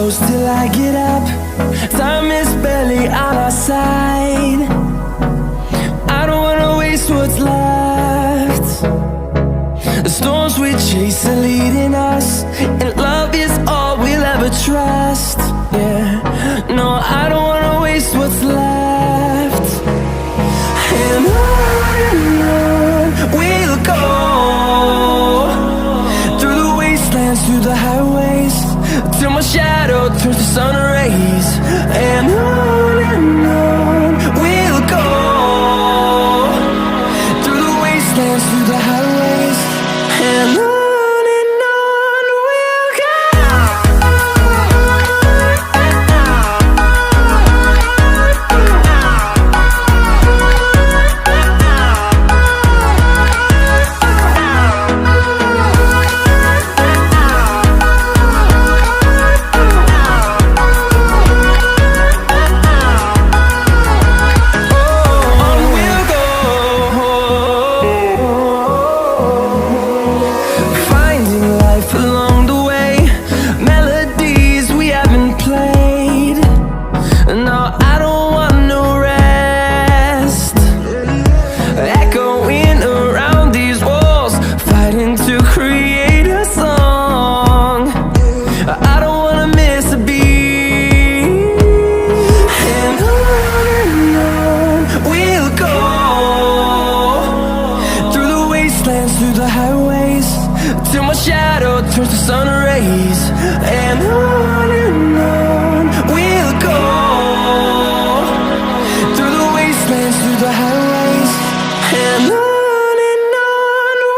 close till I get up. Time is barely on our side. I don't wanna waste what's left. The storms we chase are leading us, and love is all we'll ever trust. Yeah, no, I don't wanna waste what's left. And on we'll go, through the wastelands, through the highways, till my shadow turns to sun rays. And on we'll go, through the wastelands, through the highways, and on we'll go. Turns to sun rays, and on we'll go, through the wastelands, through the highways, and on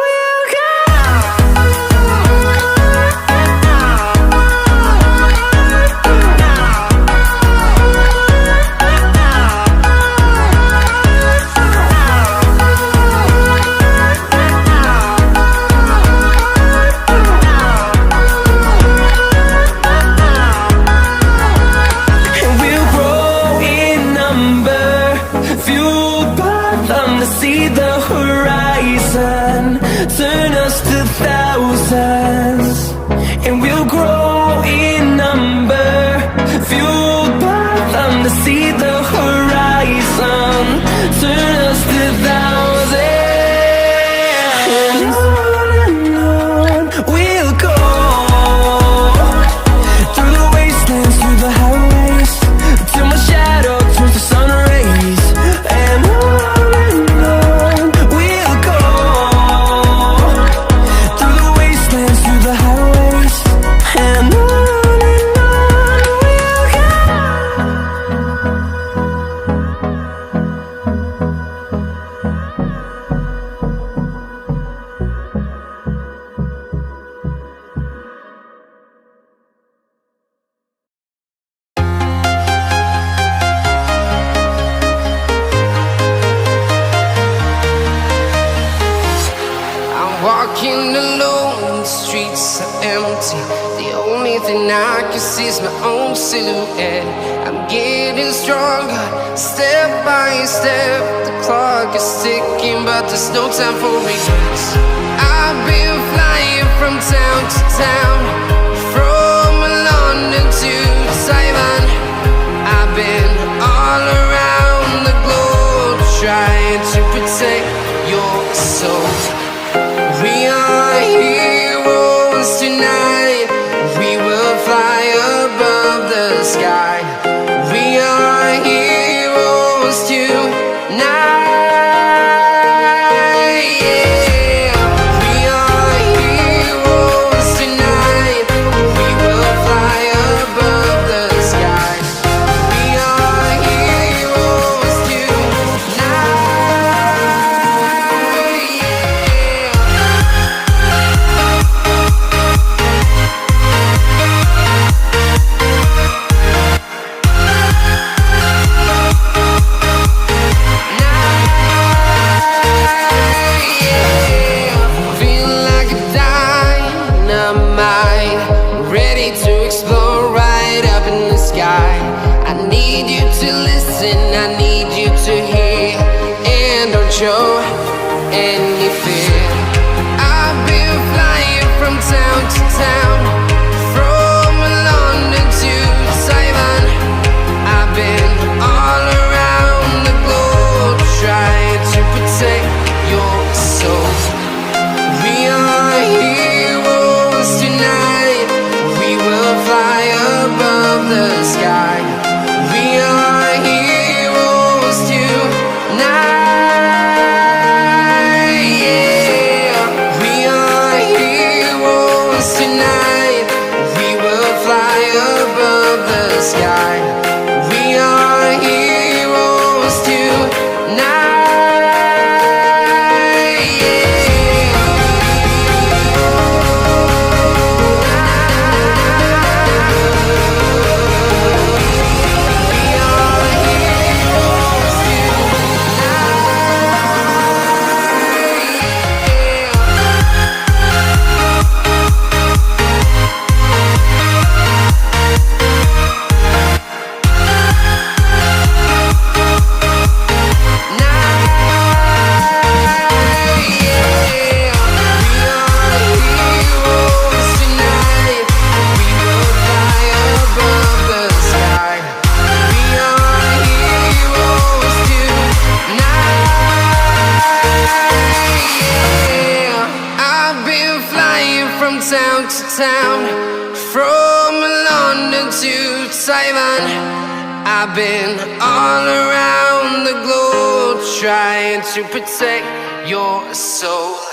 we'll go. See the horizon, turn us to thousands, and we'll grow in number, fueled by them to see the horizon, turn us to thousands. And on we'll go, through the wastelands, through the highways, till my shadow turns to sun rays. And walking alone, the streets are empty. The only thing I can see is my own silhouette. I'm getting stronger, step by step. The clock is ticking, but there's no time for regrets. I've been flying from town to town, from London to Taiwan. I've been all around the globe, trying to protect your soul. We are heroes tonight. We will fly above the sky. We are heroes tonight. Yeah. We are heroes tonight. We will fly above the sky. We are heroes tonight. I need you to listen, I need you to hear, and don't show any fear. I've been flying from town to town, from London to town, from London to Taiwan. I've been all around the globe trying to protect your soul.